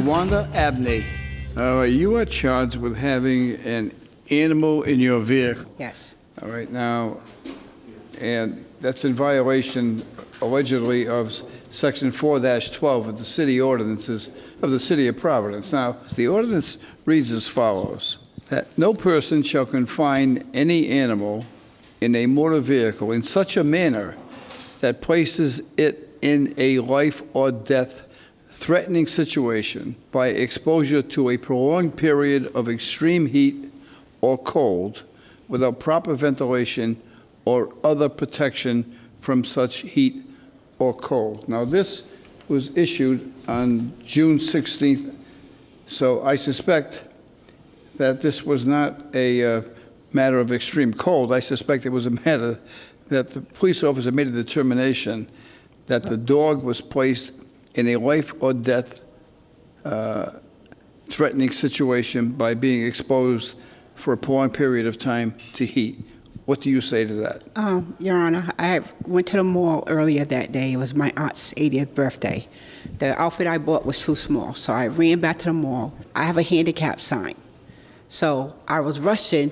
Wanda Abney, you are charged with having an animal in your vehicle. Yes. All right, now, and that's in violation, allegedly, of Section 4-12 of the city ordinances of the city of Providence. Now, the ordinance reads as follows, that no person shall confine any animal in a motor vehicle in such a manner that places it in a life or death threatening situation by exposure to a prolonged period of extreme heat or cold without proper ventilation or other protection from such heat or cold. Now, this was issued on June 16th, so I suspect that this was not a matter of extreme cold. I suspect it was a matter that the police officer made a determination that the dog was placed in a life or death threatening situation by being exposed for a prolonged period of time to heat. What do you say to that? Your Honor, I went to the mall earlier that day. It was my aunt's 80th birthday. The outfit I bought was too small, so I ran back to the mall. I have a handicap sign. So I was rushing.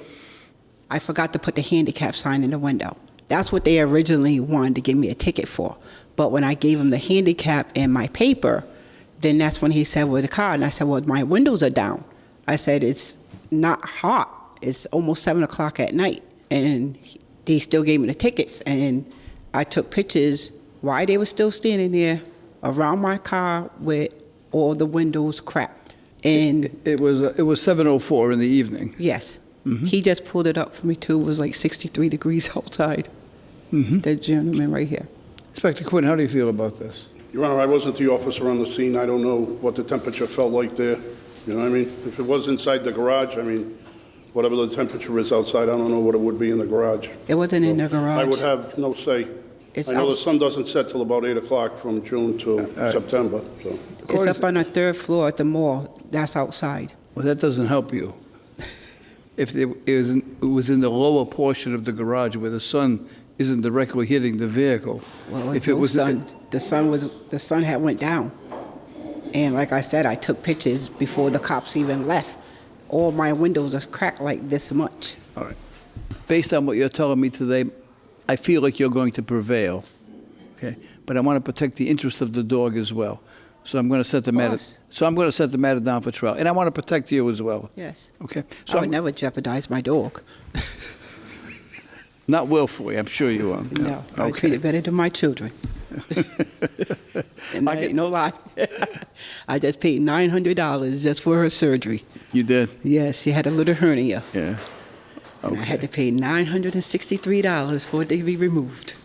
I forgot to put the handicap sign in the window. That's what they originally wanted to give me a ticket for. But when I gave him the handicap and my paper, then that's when he said, well, the car. And I said, well, my windows are down. I said, it's not hot. It's almost 7 o'clock at night. And they still gave me the tickets. And I took pictures while they were still standing there around my car with all the windows cracked. And it was 7:04 in the evening. Yes. Mm-hmm. He just pulled it up for me, too. It was like 63 degrees outside. Mm-hmm. That gentleman right here. Inspector Quinn, how do you feel about this? Your Honor, I wasn't the officer on the scene. I don't know what the temperature felt like there. You know what I mean? If it was inside the garage, I mean, whatever the temperature is outside, I don't know what it would be in the garage. It wasn't in the garage. I would have no say. It's I know the sun doesn't set till about 8 o'clock from June to September. So. It's up on the 3rd floor at the mall. That's outside. Well, that doesn't help you. If it was in the lower portion of the garage where the sun isn't directly hitting the vehicle. Well, if it was sun, the sun had went down. And like I said, I took pictures before the cops even left. All my windows are cracked like this much. All right. Based on what you're telling me today, I feel like you're going to prevail, okay? But I want to protect the interest of the dog as well. So I'm going to set the matter. So I'm going to set the matter down for trial, and I want to protect you as well. Yes. Okay. So I would never jeopardize my dog. Not willfully, I'm sure you won't. No. I treat it better than my children. And that ain't no lie. I just paid $900 just for her surgery. You did? Yes, she had a little hernia. Yeah. And I had to pay $963 for it to be removed.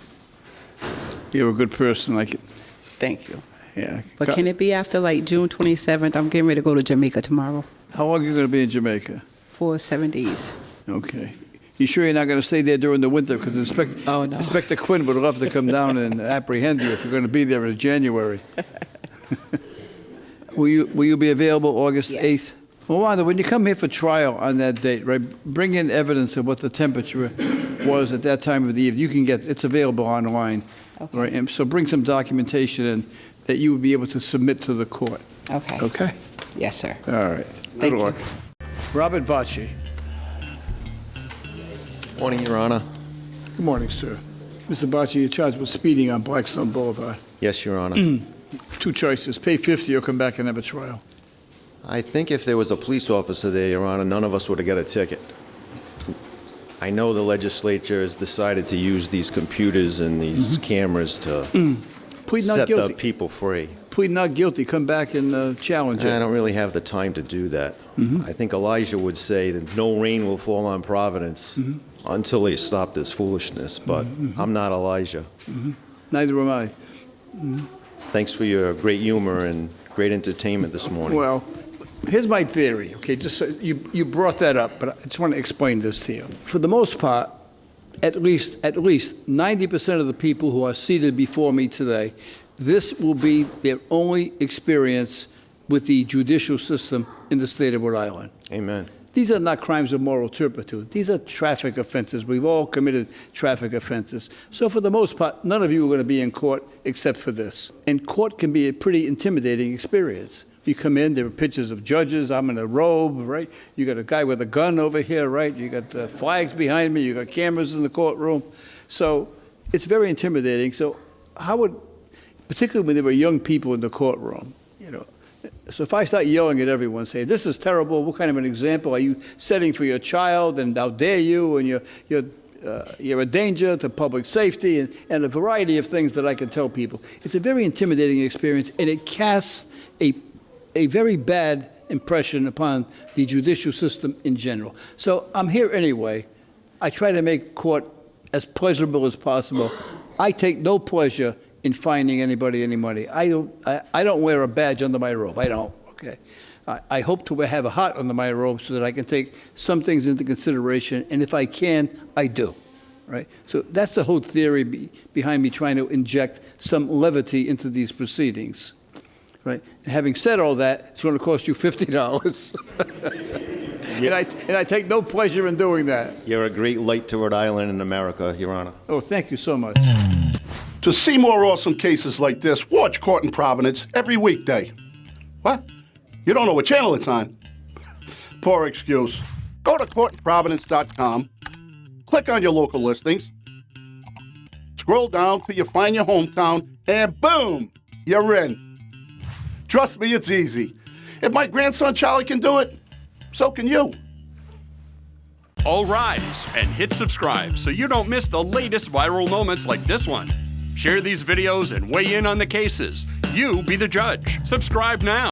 You're a good person, like it. Thank you. Yeah. But can it be after like June 27th? I'm getting ready to go to Jamaica tomorrow. How long are you going to be in Jamaica? For 7 days. Okay. You sure you're not going to stay there during the winter? Because Inspector Quinn would love to come down and apprehend you if you're going to be there in January. Will you be available August 8th? Well, Wanda, when you come here for trial on that date, right, bring in evidence of what the temperature was at that time of the evening. You can it's available online. Okay. Right? And so bring some documentation in that you would be able to submit to the court. Okay. Okay? Yes, sir. All right. Thank Good luck. Robert Bocci. Morning, Your Honor. Good morning, sir. Mr. Bocci, you're charged with speeding on Blackstone Boulevard. Yes, Your Honor. Two choices, pay $50 or come back and have a trial. I think if there was a police officer there, Your Honor, none of us would have got a ticket. I know the legislature has decided to use these computers and these cameras to set the people free. Plead not guilty, come back and challenge it. I don't really have the time to do that. I think Elijah would say that no rain will fall on Providence until they stop this foolishness, but I'm not Elijah. Neither am I. Thanks for your great humor and great entertainment this morning. Well, here's my theory, okay? Just so you brought that up, but I just want to explain this to you. For the most part, at least 90% of the people who are seated before me today, this will be their only experience with the judicial system in the state of Rhode Island. Amen. These are not crimes of moral turpitude. These are traffic offenses. We've all committed traffic offenses. So for the most part, none of you are going to be in court except for this. And court can be a pretty intimidating experience. You come in, there are pictures of judges, I'm in a robe, right? You got a guy with a gun over here, right? You got flags behind me, you got cameras in the courtroom. So it's very intimidating. So how would, particularly when there were young people in the courtroom, you know, so if I start yelling at everyone, saying, this is terrible, what kind of an example are you setting for your child, and how dare you, and you're a danger to public safety, and a variety of things that I can tell people. It's a very intimidating experience, and it casts a very bad impression upon the judicial system in general. So I'm here anyway. I try to make court as pleasurable as possible. I take no pleasure in fining anybody any money. I don't wear a badge under my robe. I don't, okay? I hope to have a heart under my robe so that I can take some things into consideration, and if I can, I do, right? So that's the whole theory behind me trying to inject some levity into these proceedings, right? And having said all that, it's going to cost you $50. And I take no pleasure in doing that. You're a great light to Rhode Island and America, Your Honor. Oh, thank you so much. To see more awesome cases like this, watch Court in Providence every weekday. What? You don't know what channel it's on? Poor excuse. Go to courtinprovidence.com, click on your local listings, scroll down till you find your hometown, and boom, you're in. Trust me, it's easy. If my grandson Charlie can do it, so can you. All rise and hit subscribe so you don't miss the latest viral moments like this one. Share these videos and weigh in on the cases. You be the judge. Subscribe now.